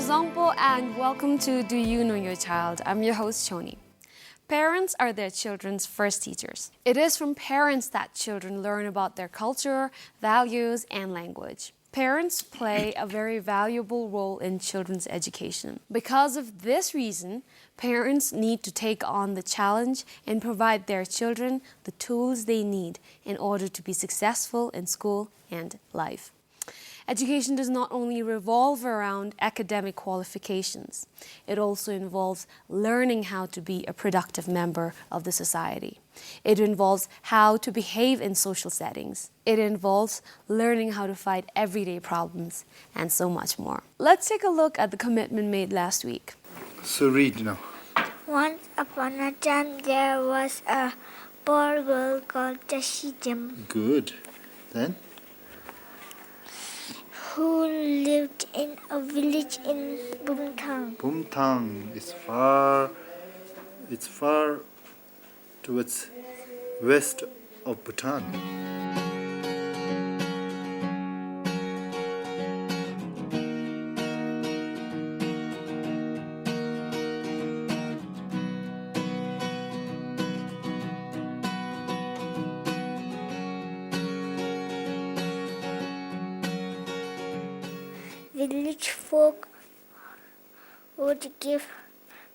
DZONGKHA and welcome to Do You Know Your Child? I'm your host, Chhoden. Parents are their children's first teachers. It is from parents that children learn about their culture, values, and language. Parents play a very valuable role in children's education. Because of this reason, parents need to take on the challenge and provide their children the tools they need in order to be successful in school and life. Education does not only revolve around academic qualifications, it also involves learning how to be a productive member of the society. It involves how to behave in social settings. It involves learning how to fight everyday problems and so much more. Let's take a look at the commitment made last week. So read now. Once upon a time, there was a poor girl called Tshering Good. Then? who lived in a village in Phuntsho. Bumthang is far towards west of Bhutan. Village folk would give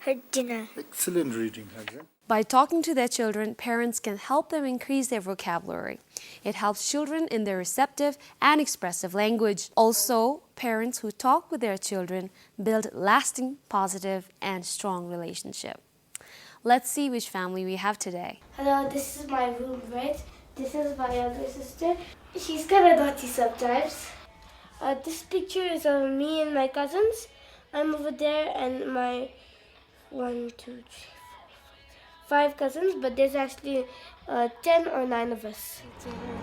her dinner. Excellent reading, Hadra. By talking to their children, parents can help them increase their vocabulary. It helps children in their receptive and expressive language. Also, parents who talk with their children build lasting, positive, and strong relationship. Let's see which family we have today. Hello, this is my roommate. This is my younger sister. She's kind of naughty sometimes. This picture is of me and my cousins. I'm over there and my 5 cousins, but there's actually 10 or 9 of us.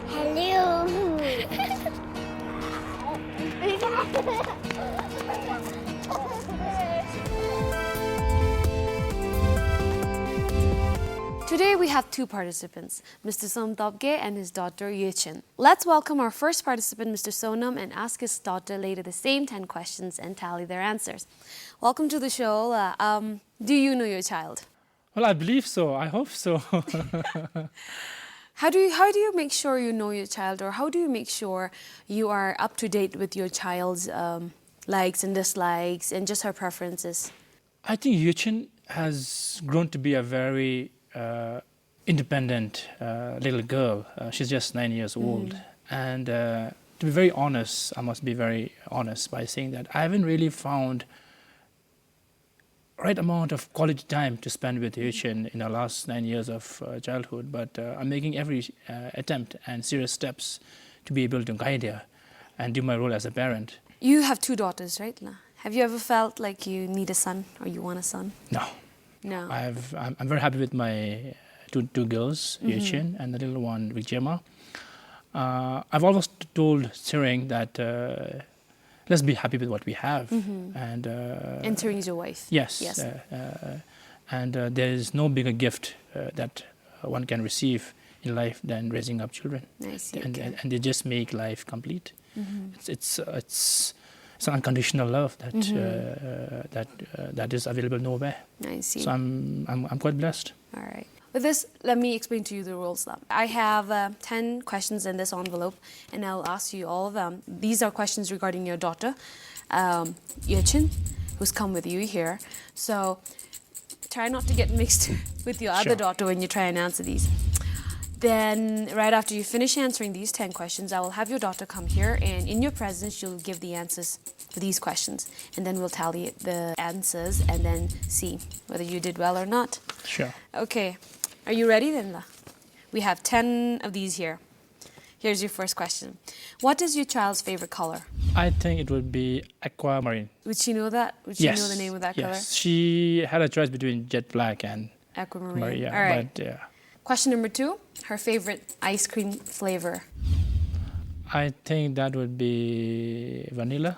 Hello. Today we have 2 participants, Mr. DZONGKHA and his daughter Yechen. Let's welcome our first participant, Mr. Sonam, and ask his daughter later the same 10 questions and tally their answers. Welcome to the show. Do you know your child? Well, I believe so. I hope so. How do you make sure you know your child, or how do you make sure you are up to date with your child's likes and dislikes and just her preferences? I think Yuchen has grown to be a very independent little girl. She's just 9 years old. And to be very honest, I must be very honest by saying that I haven't really found right amount of quality time to spend with Yuchen in the last 9 years of childhood. But I'm making every attempt and serious steps to be able to guide her and do my role as a parent. You have 2 daughters, right? Have you ever felt like you need a son or you want a son? No. No. I'm very happy with my two girls, Yuchen and the little one, Vikjema. I've always told Tshering that let's be happy with what we have. And Tshering is your wife? Yes. Yes. And there is no bigger gift that one can receive in life than raising up children. Nice. And they just make life complete. It's an unconditional love that is available nowhere. I see. So I'm quite blessed. All right. With this, let me explain to you the rules. I have 10 questions in this envelope, and I'll ask you all of them. These are questions regarding your daughter, Yechen, who's come with you here. So try not to get mixed with your other daughter when you try and answer these. Then, right after you finish answering these 10 questions, I will have your daughter come here, and in your presence, she'll give the answers for these questions. And then we'll tally the answers and then see whether you did well or not. Sure. Okay. Are you ready then? We have 10 of these here. Here's your first question. What is your child's favorite color? I think it would be aquamarine. Would she know that? Would she know the name of that color? Yes. She had a choice between jet black and aquamarine. Yeah, all right. But, yeah. Question number 2. Her favorite ice cream flavor? I think that would be vanilla.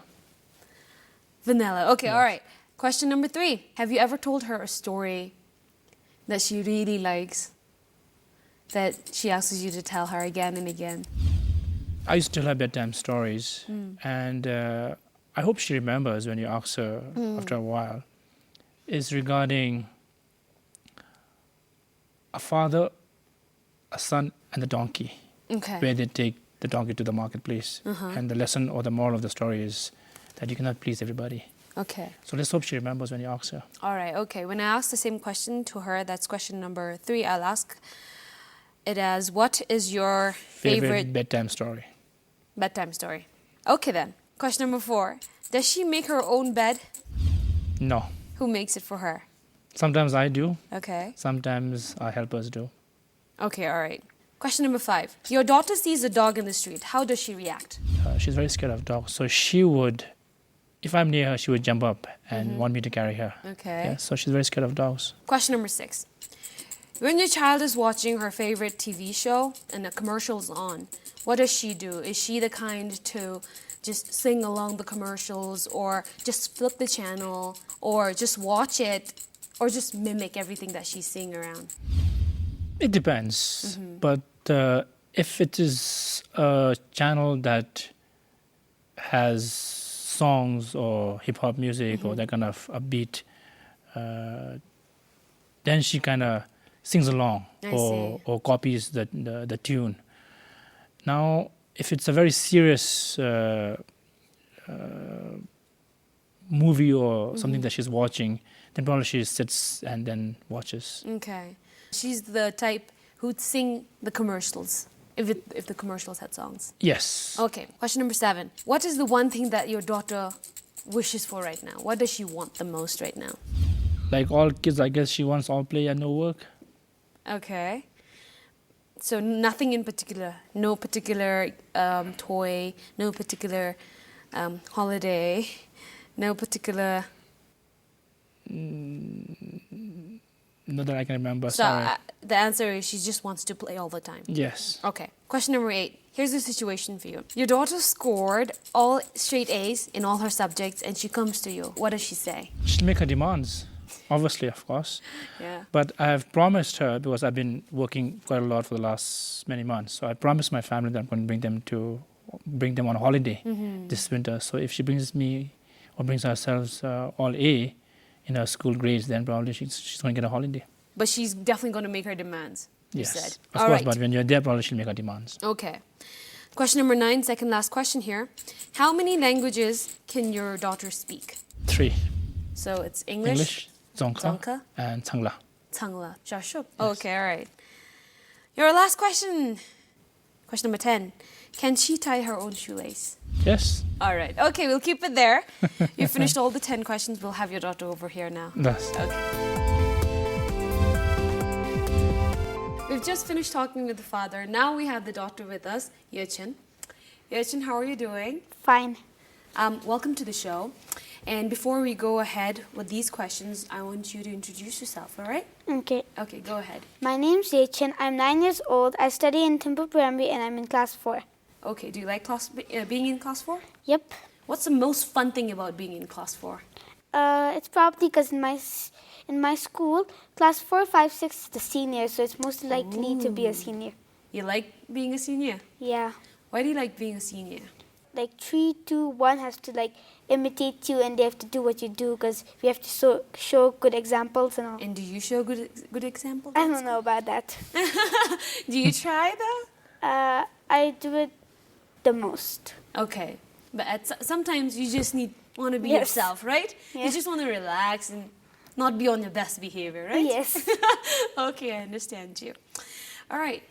Vanilla. Okay, all right. Question number 3. Have you ever told her a story that she really likes, that she asks you to tell her again and again? I used to tell her bedtime stories, and I hope she remembers when you ask her after a while, is regarding a father, a son, and a donkey, Okay. where they take the donkey to the marketplace. And the lesson or the moral of the story is that you cannot please everybody. Okay. So let's hope she remembers when you ask her. All right. Okay. When I ask the same question to her, that's question number 3. I'll ask it as, what is your favorite bedtime story? bedtime story? Okay then. Question number 4. Does she make her own bed? No. Who makes it for her? Sometimes I do. Okay. Sometimes our helpers do. Okay. All right. Question number 5. Your daughter sees a dog in the street. How does she react? She's very scared of dogs. So she would, if I'm near her, she would jump up and want me to carry her. Okay. Yeah, so she's very scared of dogs. Question number 6. When your child is watching her favorite TV show and the commercial's on, what does she do? Is she the kind to just sing along the commercials, or just flip the channel, or just watch it, or just mimic everything that she's seeing around? It depends. But if it is a channel that has songs or hip-hop music or that kind of upbeat, then she kind of sings along I see. or copies the tune. Now, if it's a very serious movie or something that she's watching, then probably she sits and then watches. Okay. She's the type who'd sing the commercials if the commercials had songs. Yes. Okay. Question number 7. What is the one thing that your daughter wishes for right now? What does she want the most right now? Like all kids, I guess she wants all play and no work. Okay. So nothing in particular, no particular toy, no particular holiday, no particular... Not that I can remember, So sorry. the answer is she just wants to play all the time. Yes. Okay. Question number 8. Here's the situation for you. Your daughter scored all straight A's in all her subjects and she comes to you. What does she say? She'll make her demands, obviously, of course. Yeah. But I have promised her, because I've been working quite a lot for the last many months, so I promised my family that I'm going to bring them on a holiday this winter. So if she brings me or brings herself all A in her school grades, then probably she's going to get a holiday. But she's definitely going to make her demands, you Yes, said. of All course, right. but when you're there, probably she'll make her demands. Okay. Question number 9, second last question here. How many languages can your daughter speak? 3. So it's English, ZONGKHA, DZONGKHA, and Changla. Tsangla, Shashuk. Okay, all right. Your last question. Question number 10. Can she tie her own shoelace? Yes, All right. Okay, we'll keep it there. You finished all the 10 questions. We'll have your daughter over here now. that's Okay. We've just finished talking with the father. Now we have the daughter with us, Yechin. Yechin, how are you doing? Fine. Welcome to the show. And before we go ahead with these questions, I want you to introduce yourself, all right? Okay. Okay, go ahead. My name's Yechin. I'm 9 years old. I study in Timber Primary and I'm in class 4. Okay, do you like being in class 4? Yep. What's the most fun thing about being in class 4? It's probably because in my school, class 4, 5, 6 is the senior, so it's most likely to be a senior. You like being a senior? Yeah. Why do you like being a senior? Like 3, 2, 1 has to like imitate you and they have to do what you do because we have to show good examples and all. And do you show good examples? I don't know about that. Do you try though? I do it the most. Okay, but sometimes you just want to be Yes. yourself, right? Yeah. You just want to relax and not be on your best behavior, right? Yes. Okay, I understand you. All right,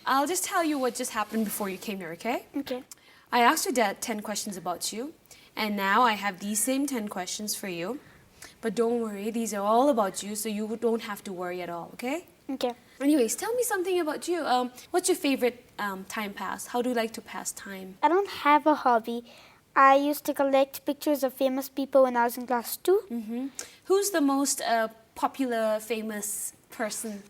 I'll just tell you what just happened before you came here, okay? Okay. I asked your dad 10 questions about you, and now I have these same 10 questions for you. But don't worry, these are all about you, so you don't have to worry at all, okay? Okay. Anyways, tell me something about you. What's your favorite time pass? How do you like to pass time? I don't have a hobby. I used to collect pictures of famous people when I was in class 2. Who's the most popular, famous person's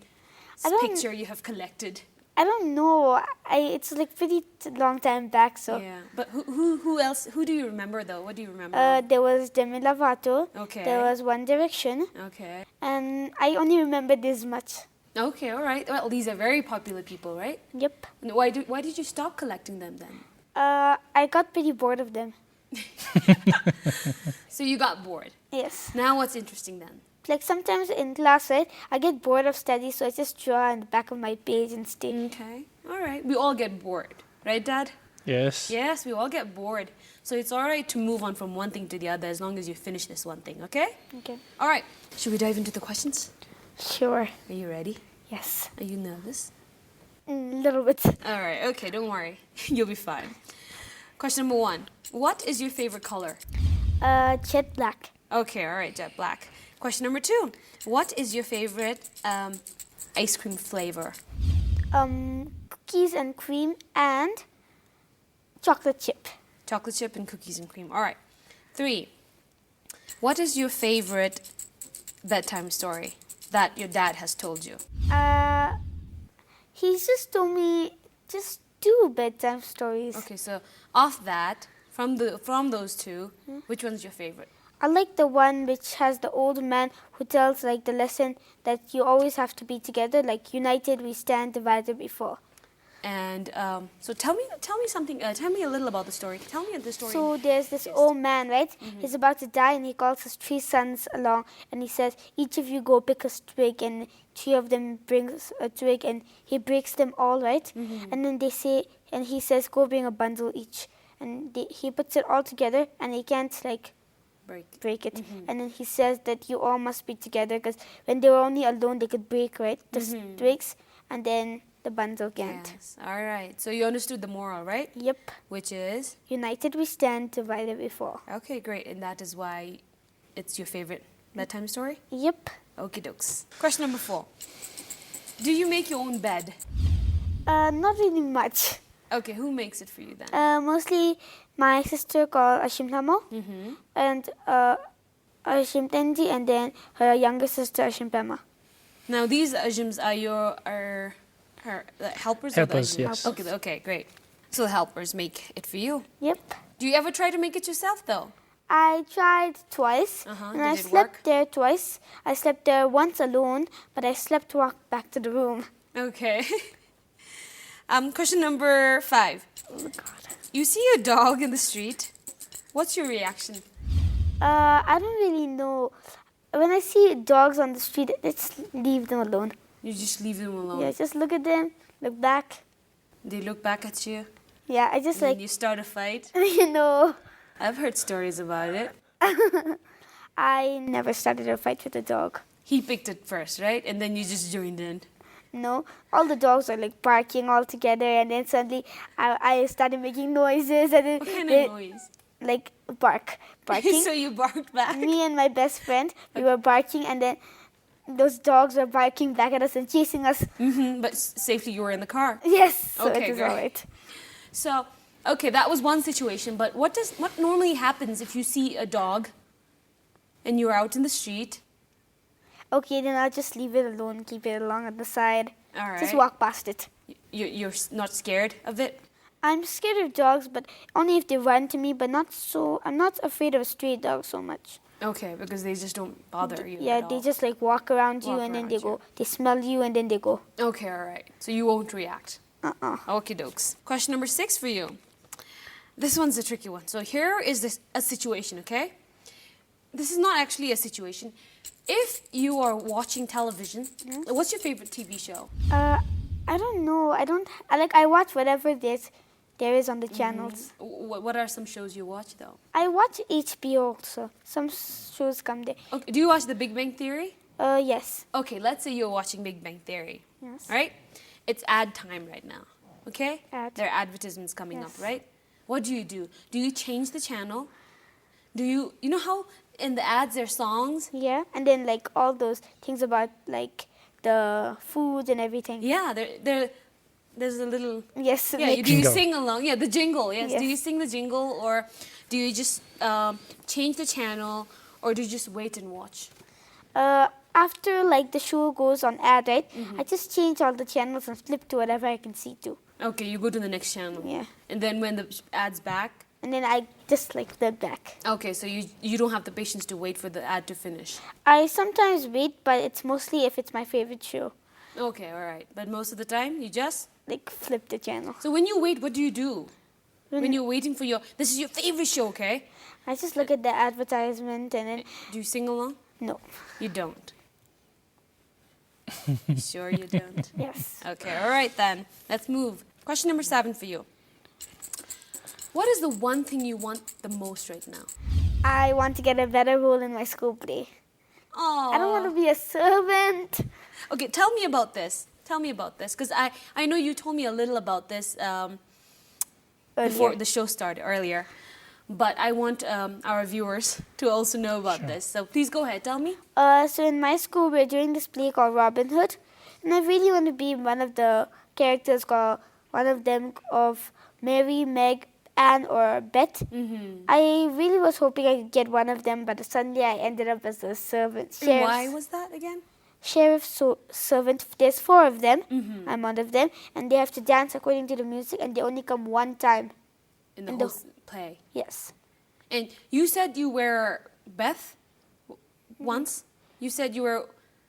I don't- picture you have collected? I don't know. It's like pretty long time back, so. Yeah, but who else? Who do you remember though? What do you remember? There was Demi Lovato. Okay. There was One Direction. Okay. And I only remember this much. Okay, all right. Well, these are very popular people, right? Yep. And why did you stop collecting them then? I got pretty bored of them. So you got bored. Yes. Now what's interesting then? Like sometimes in class, right, I get bored of study, so I just draw on the back of my page and stay. Okay. All right. We all get bored. Right, Dad? Yes. Yes, we all get bored. So it's all right to move on from one thing to the other as long as you finish this one thing, okay? Okay. All right. Should we dive into the questions? Sure. Are you ready? Yes. Are you nervous? A little bit. All right. Okay, don't worry. You'll be fine. Question number 1. What is your favorite color? Jet black. Okay, all right, jet black. Question number 2. What is your favorite ice cream flavor? Cookies and cream and chocolate chip. Chocolate chip and cookies and cream. All right. 3. What is your favorite bedtime story that your dad has told you? He just told me just do bedtime stories. Okay, so off that, from those two, which one's your favorite? I like the one which has the old man who tells like the lesson that you always have to be together, like united we stand, divided we fall. And so tell me something. Tell me a little about the story. Tell me the story. So there's this old man, right? He's about to die, and he calls his 3 sons along, and he says, "Each of you go pick a twig," and 3 of them brings a twig, and he breaks them all, right? And then they say, and he says, "Go bring a bundle each," and he puts it all together, and he can't like break it. And then he says that you all must be together because when they were only alone, they could break, right? The twigs, and then the bundle can't. Yes. All right. So you understood the moral, right? Yep. Which is? United we stand, divided we fall. Okay, great. And that is why it's your favorite bedtime story? Yep. Okie dokes. Question number 4. Do you make your own bed? Not really much. Okay, who makes it for you then? Mostly my sister called Ashim Thamo and Ashim Tenji, and then her younger sister Ashim Pema. Now these ajims are her helpers? Or the Helpers, ajim? yes. Okay, great. So the helpers make it for you. Yep. Do you ever try to make it yourself though? I tried twice, and I Did it slept work? there twice. I slept there once alone, but I slept walked back to the room. Okay. Question number 5. Oh my God. You see a dog in the street. What's your reaction? I don't really know. When I see dogs on the street, just leave them alone. You just leave them alone. Yeah, just look at them, look back. They look back at you. Yeah, I just And like, you start a fight. you know, I've heard stories about it. I never started a fight with a dog. He picked it first, right? And then you just joined in. No, all the dogs are like barking all together, and then suddenly I started making noises, and then What kind they- of noise? like barking. So you barked back. Me and my best friend, we were barking, and then those dogs were barking back at us and chasing us. But safely you were in the car. Yes, so Okay, it was great. all right. So, okay, that was one situation. But what normally happens if you see a dog and you're out in the street? Okay, then I'll just leave it alone, keep it along at the side. All right. Just walk past it. You're not scared of it? I'm scared of dogs, but only if they run to me, but not so. I'm not afraid of stray dogs so much. Okay, because they just don't bother you. Yeah, at they all. just like walk around you, Walk and then around they you. go. They smell you, and then they go. Okay, all right. So you won't react. Uh-uh. Okie dokes. Question number 6 for you. This one's a tricky one. So here is a situation, okay? This is not actually a situation. If you are watching television, what's your favorite TV show? I don't know. I watch whatever there is on the channels. What are some shows you watch though? I watch HBO also. Some shows come there. Okay, do you watch The Big Bang Theory? Yes. Okay, let's say you're watching Big Bang Theory. Yes. Right? It's ad time right now. Okay? Ad. There are advertisements coming up, Yes. right? What do? Do you change the channel? Do you know how in the ads there are songs? Yeah, and then like all those things about like the food and everything. Yeah, there's a little. Yes. Yeah, like- do you Jingle. sing along? Yeah, the jingle. Yes. Do Yes. you sing the jingle, or do you just change the channel, or do you just wait and watch? After like the show goes on ad, right? I just change all the channels and flip to whatever I can see to. Okay, you go to the next channel. Yeah. And then when the ad's back. And then I just like flip back. Okay, so you don't have the patience to wait for the ad to finish. I sometimes wait, but it's mostly if it's my favorite show. Okay, all right. But most of the time, you just. Like flip the channel. So when you wait, what do you do? When you're waiting for this is your favorite show, okay? I just look at the advertisement and then Do you sing along? no. You don't. Sure you don't? Yes. Okay, all right then. Let's move. Question number 7 for you. What is the one thing you want the most right now? I want to get a better role in my school play. Oh. I don't want to be a servant. Okay, tell me about this. Tell me about this, because I know you told me a little about this before the show started earlier, but I want our viewers to also know about this. So please go ahead, tell me. So in my school, we're doing this play called Robin Hood, and I really want to be one of the characters called one of them of Mary, Meg, Anne, or Beth. I really was hoping I could get one of them, but suddenly I ended up as a servant. And why was that again? Sheriff's servant. There's 4 of them. I'm one of them, and they have to dance according to the music, and they only come one time. In the whole play. Yes. And you said you were Beth once? You said you were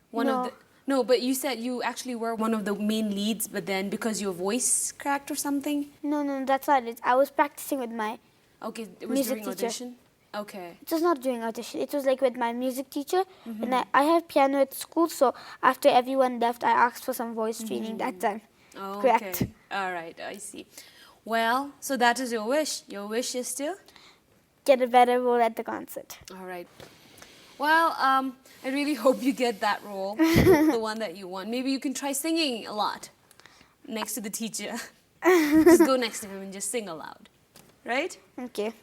one of the... No, but you said you actually were one of the main leads, but then because your voice cracked or something? No, that's not it. I was practicing with my Okay, it was music during teacher. audition? Okay. It was not during audition. It was like with my music teacher. And I have piano at school, so after everyone left, I asked for some voice training that time. Oh, Correct. okay. All right, I see. Well, so that is your wish. Your wish is to? Get a better role at the concert. All right. Well, I really hope you get that role, the one that you want. Maybe you can try singing a lot next to the teacher. Just go next to him and just sing aloud. Right? Okay.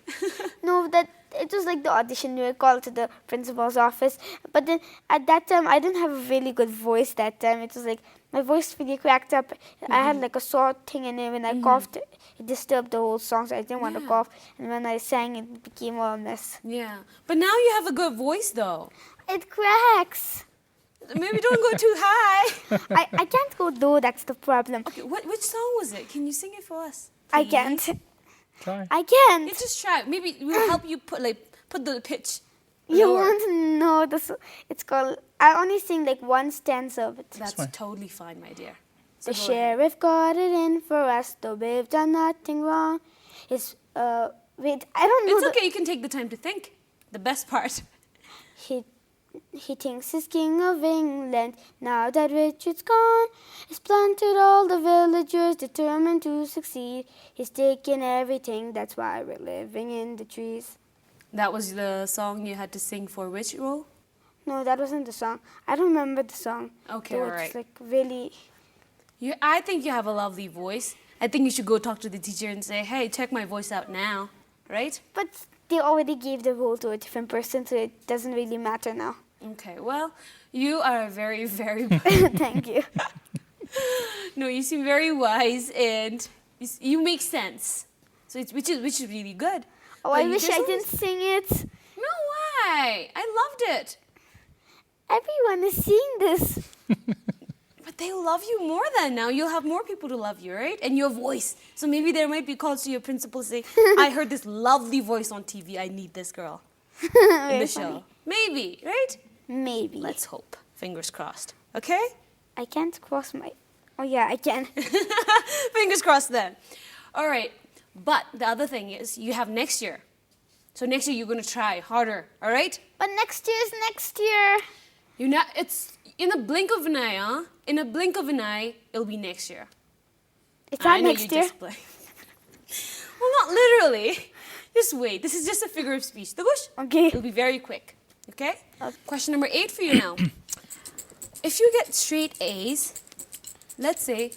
No, that it was like the audition. We were called to the principal's office. But then at that time, I didn't have a really good voice that time. It was like my voice really cracked up. I had like a sore thing in it. When I coughed, it disturbed the whole song, so I didn't want to cough. And when I sang, it became all a mess. Yeah. But now you have a good voice, though. It cracks. Maybe don't go too high. I can't go low, that's the problem. Okay, which song was it? Can you sing it for us? I please? can't. Try. I can't. Yeah, just try. Maybe we'll help you put the pitch. You lower. want to know this? It's called. I only sing like one stanza of it. That's fine. totally fine, my dear. So The go ahead. sheriff got it in for us, though we've done nothing wrong. It's wait, I don't know. It's okay. You can take the time to think. The best part. He thinks he's king of England. Now that Richard's gone, he's planted all the villagers determined to succeed. He's taken everything. That's why we're living in the trees. That was the song you had to sing for which role? No, that wasn't the song. I don't remember the song. Okay, Though all it's right. like really. I think you have a lovely voice. I think you should go talk to the teacher and say, hey, check my voice out now. Right? But they already gave the role to a different person, so it doesn't really matter now. Okay, well, you are very, very... Thank you. No, you seem very wise and you make sense. So which is really good. Oh, But I you wish just I didn't sing it. No, why? I loved it. Everyone is seeing this. But they love you more than now. You'll have more people to love you, right? And your voice. So maybe there might be calls to your principal say, I heard this lovely voice on TV. I need this girl in Very the funny. show. Maybe, right? Maybe. Let's hope. Fingers crossed. Okay? I can't cross my. Oh yeah, I can. Fingers crossed then. All right. But the other thing is you have next year. So next year you're going to try harder, all right? But next year is next year. It's in a blink of an eye, huh? In a blink of an eye, it'll be next year. It's I not know next you year. just play. Well, not literally. Just wait. This is just a figure of speech. Tagush? Okay. It'll be very quick. Okay? Okay. Question number 8 for you now. If you get straight A's, let's say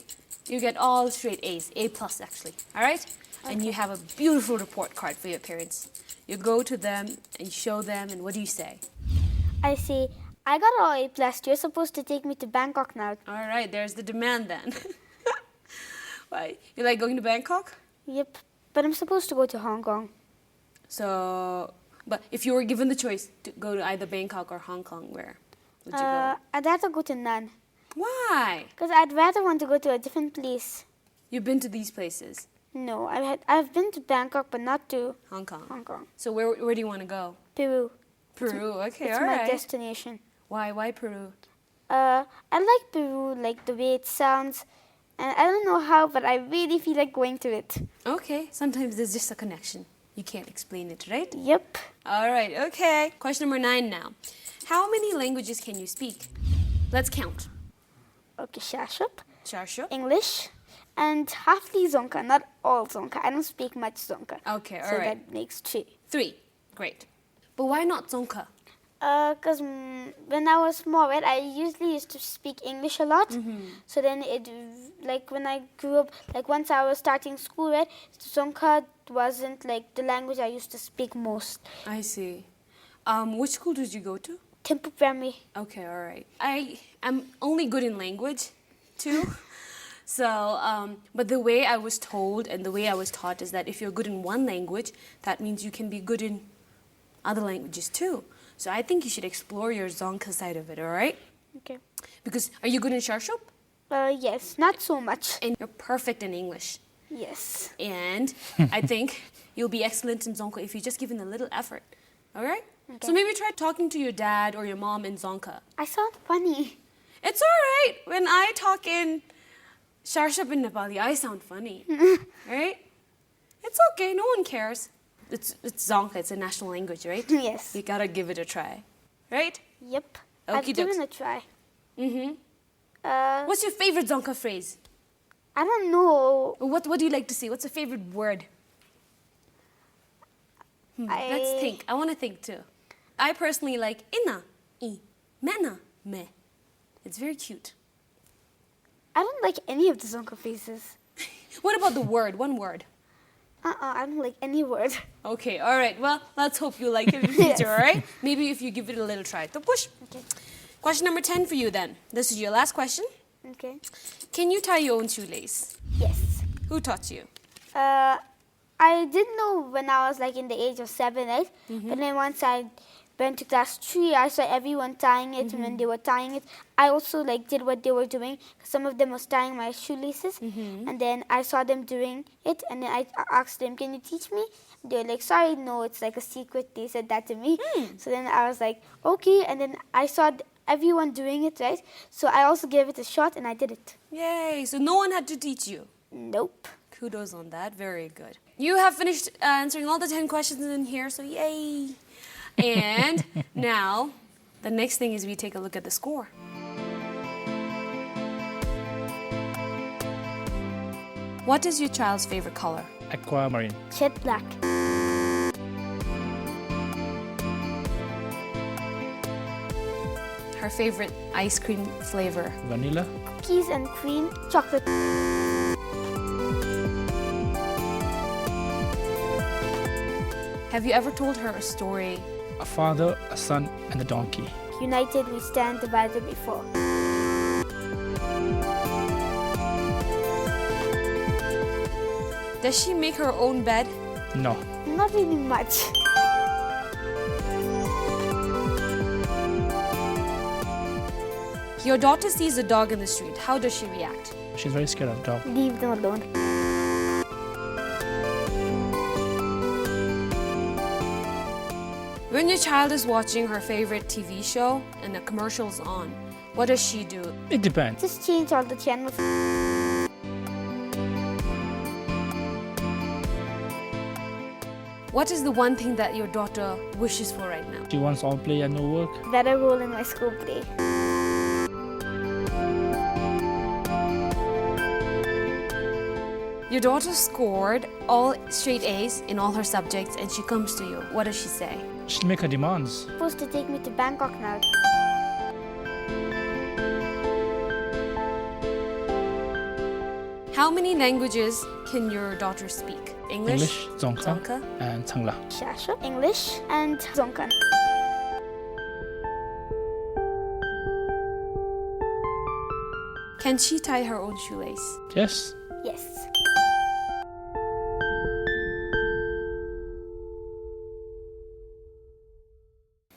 you get all straight A's, A plus actually, all right? And you have a beautiful report card for your parents. You go to them and show them, and what do you say? I say, I got all A plus. You're supposed to take me to Bangkok now. All right, there's the demand then. Why? You like going to Bangkok? Yep. But I'm supposed to go to Hong Kong. So, but if you were given the choice to go to either Bangkok or Hong Kong, where would you go? I'd rather go to none. Why? Because I'd rather want to go to a different place. You've been to these places, No, I've been to Bangkok, but not to Hong Kong. Hong Kong. So where do you want to go? Peru. Peru. Okay, It's all my right. destination. Why Peru? I like Peru, like the way it sounds. And I don't know how, but I really feel like going to it. Okay, sometimes there's just a connection. You can't explain it, right? Yep. All right, okay. Question number 9 now. How many languages can you speak? Let's count. Okay, Shashap, Sharsha. English, and halfly Dzongkha, not all Dzongkha. I don't speak much Dzongkha. Okay, all so right. that makes 3. 3. Great. But why not DZONGKHA? Because when I was small, right, I usually used to speak English a lot. So then like when I grew up, like once I was starting school, right, Dzongkha wasn't like the language I used to speak most. I see. Which school did you go to? Temple Primary. Okay, all right. I am only good in language, too. So, but the way I was told and the way I was taught is that if you're good in one language, that means you can be good in other languages, too. So I think you should explore your DZONGKHA side of it, all right? Okay. Because, are you good in Sharshup? Yes, not so much. And you're perfect in English. Yes. And I think you'll be excellent in DZONGKHA if you just give in a little effort, all right? Okay. So maybe try talking to your dad or your mom in DZONGKHA. I sound funny. It's all right. When I talk in Sharshup in Nepali, I sound funny, right? It's okay. No one cares. It's DZONGKHA. It's a national language, right? Yes. You gotta give it a try, right? Yep. Okie I've given dokes. a try. Mm-hmm. What's your favorite DZONGKHA phrase? I don't know. Or what do you like to say? What's your favorite word? Let's think. I want to think too. I personally like ina, I, mena, me. It's very cute. I don't like any of the Dzongkha phrases. What about the word? One word. I don't like any word. Okay, all right. Well, let's hope you like it in the future, Yes. all right? Maybe if you give it a little try. So push. Okay. Question number 10 for you then. This is your last question. Okay. Can you tie your own shoelace? Yes. Who taught you? I didn't know when I was like in the age of 7, right? But then once I went to class 3, I saw everyone tying it, and when they were tying it, I also like did what they were doing. Some of them was tying my shoelaces, and then I saw them doing it, and then I asked them, "Can you teach me?" They were like, "Sorry, no, it's like a secret." They said that to me. So then I was like, "Okay," and then I saw everyone doing it, right? So I also gave it a shot, and I did it. Yay, so no one had to teach you. Nope. Kudos on that. Very good. You have finished answering all the 10 questions in here, so yay. And now, the next thing is we take a look at the score. What is your child's favorite color? Aquamarine. Jet black. Her favorite ice cream flavor? Vanilla. Cookies and cream. Chocolate. Have you ever told her a story? A father, a son, and a donkey. United we stand, divided we fall. Does she make her own bed? No. Not really much. Your daughter sees a dog in the street. How does she react? She's very scared of dog. Leave them alone. When your child is watching her favorite TV show and the commercial's on, what does she do? It depends. Just change all the channels. What is the one thing that your daughter wishes for right now? She wants all play and no work. Better role in my school play. Your daughter scored all straight A's in all her subjects and she comes to you. What does she say? She'll make her demands. Supposed to take me to Bangkok now. How many languages can your daughter speak? English, English, DZONGKHA, DZONGKHA, and Tsangla. Shasha, English, and Dzongkha. Can she tie her own shoelace? Yes. Yes.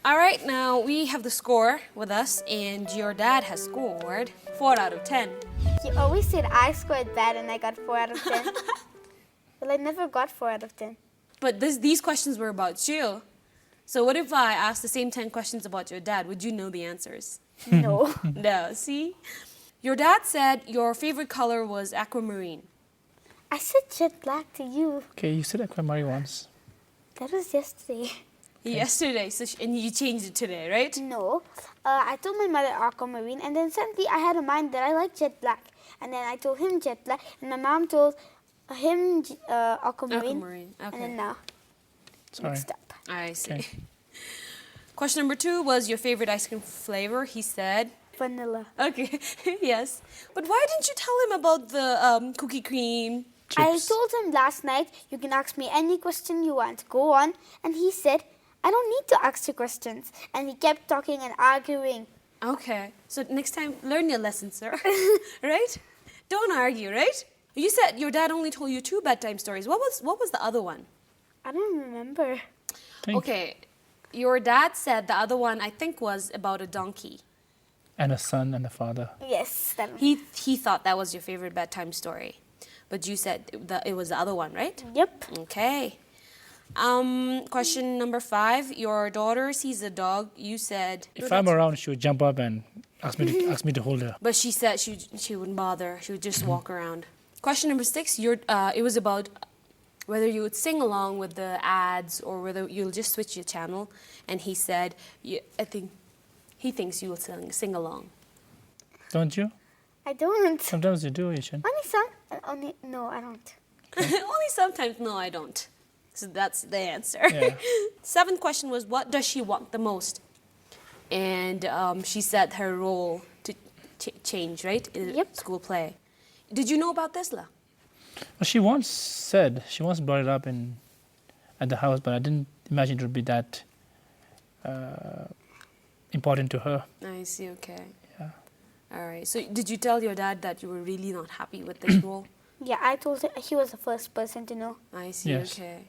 All right, now we have the score with us, and your dad has scored 4 out of 10. You always said I scored bad and I got 4 out of 10. Well, I never got 4 out of 10. But these questions were about you. So what if I asked the same 10 questions about your dad? Would you know the answers? No. No, see? Your dad said your favorite color was aquamarine. I said jet black to you. Okay, you said aquamarine once. That was yesterday. Yesterday, so and you changed it today, right? No. I told my mother aquamarine, and then suddenly I had a mind that I like jet black. And then I told him jet black, and my mom told him aquamarine. Aquamarine, okay. And then now, Sorry. mixed up. I see. Okay. Question number 2 was your favorite ice cream flavor. He said, Vanilla. okay, yes. But why didn't you tell him about the cookie cream? I Chips. told him last night, you can ask me any question you want. Go on. And he said, I don't need to ask you questions. And he kept talking and arguing. Okay, so next time, learn your lesson, sir. Right? Don't argue, right? You said your dad only told you 2 bedtime stories. What was the other one? I don't remember. Think. Okay, your dad said the other one, I think, was about a donkey. And a son and a father. Yes, that one. He thought that was your favorite bedtime story. But you said it was the other one, right? Yep. Okay. Question number 5. Your daughter sees a dog. You said... If I'm around, she would jump up and ask me to hold her. But she said she wouldn't bother. She would just walk around. Question number 6. It was about whether you would sing along with the ads or whether you'll just switch your channel. And he said, I think he thinks you will sing along. Don't you? I don't. Sometimes you do, Yishan. No, I don't. Only sometimes. No, I don't. So that's the answer. Yeah. 7th question was, what does she want the most? And she said her role to change, right? In Yep. school play. Did you know about this, La? Well, she once brought it up at the house, but I didn't imagine it would be that important to her. I see, okay. Yeah. All right. So did you tell your dad that you were really not happy with this role? Yeah, I told him he was the first person to know. I see, Yes. okay.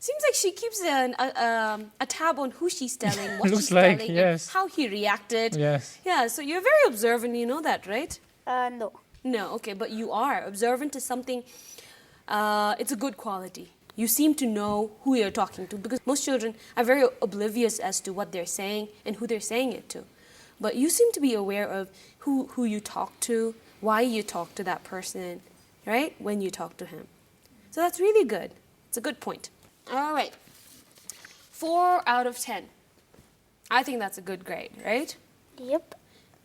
Seems like she keeps a tab on who she's telling, what Looks she's like, telling, yes. and how he reacted. Yes. Yeah, so you're very observant, you know that, right? No. No, okay, but you are. Observant is something, it's a good quality. You seem to know who you're talking to because most children are very oblivious as to what they're saying and who they're saying it to. But you seem to be aware of who you talk to, why you talk to that person, right? When you talk to him. So that's really good. It's a good point. All right. 4 out of 10. I think that's a good grade, right? Yep.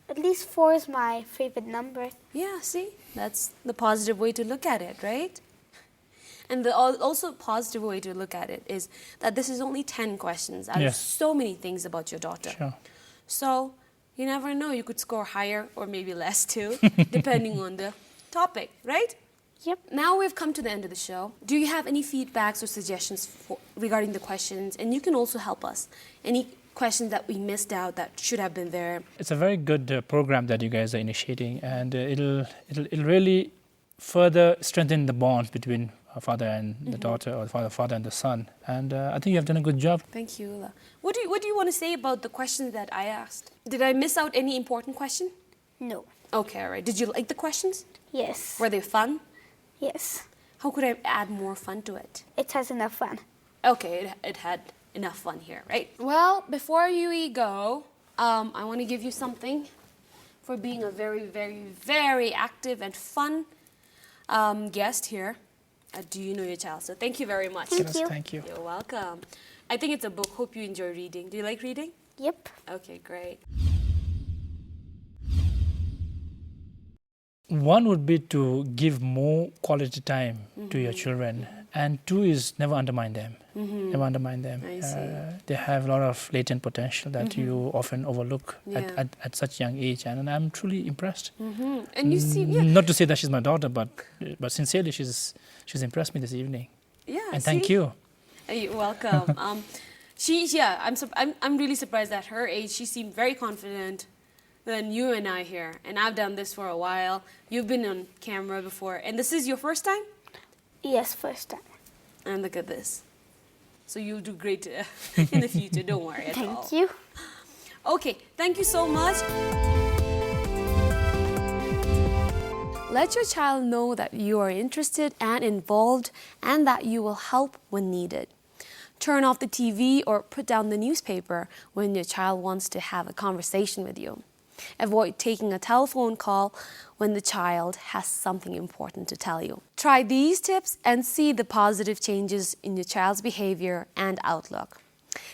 At least 4 is my favorite number. Yeah, see? That's the positive way to look at it, right? And the also positive way to look at it is that this is only 10 questions out of Yes. so many things about your daughter. Sure. So you never know. You could score higher or maybe less too, depending on the topic, right? Yep. Now we've come to the end of the show. Do you have any feedbacks or suggestions regarding the questions? And you can also help us. Any questions that we missed out that should have been there? It's a very good program that you guys are initiating, and it'll really further strengthen the bonds between a father and the daughter, or the father and the son. And I think you have done a good job. Thank you, Ula. What do you want to say about the questions that I asked? Did I miss out any important question? No. Okay, all right. Did you like the questions? Yes. Were they fun? Yes. How could I add more fun to it? It has enough fun. Okay, it had enough fun here, right? Well, before you go, I want to give you something for being a very, very, very active and fun guest here at Do You Know Your Child? So thank you very much. Thank you. Thank you. You're welcome. I think it's a book. Hope you enjoy reading. Do you like reading? Yep. Okay, great. One would be to give more quality time to your children, and 2 is never undermine them. Never undermine them. I see. They have a lot of latent potential that you often overlook Yeah. at such young age, and I'm truly impressed. And you see, yeah, Not to say that she's my daughter, but sincerely, she's impressed me this evening. yeah. And thank see? you. You're welcome. I'm really surprised at her age. She seemed very confident than you and I here. And I've done this for a while. You've been on camera before. And this is your first time? Yes, first time. And look at this. So you'll do great in the future. Don't worry at all. Thank you. Okay, thank you so much. Let your child know that you are interested and involved and that you will help when needed. Turn off the TV or put down the newspaper when your child wants to have a conversation with you. Avoid taking a telephone call when the child has something important to tell you. Try these tips and see the positive changes in your child's behavior and outlook.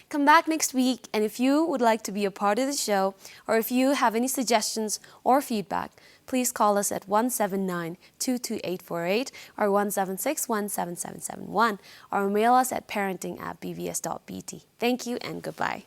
Come back next week, and if you would like to be a part of the show, or if you have any suggestions or feedback, please call us at 179-22848 or 176-17771, or mail us at parenting@bvs.bt. Thank you and goodbye.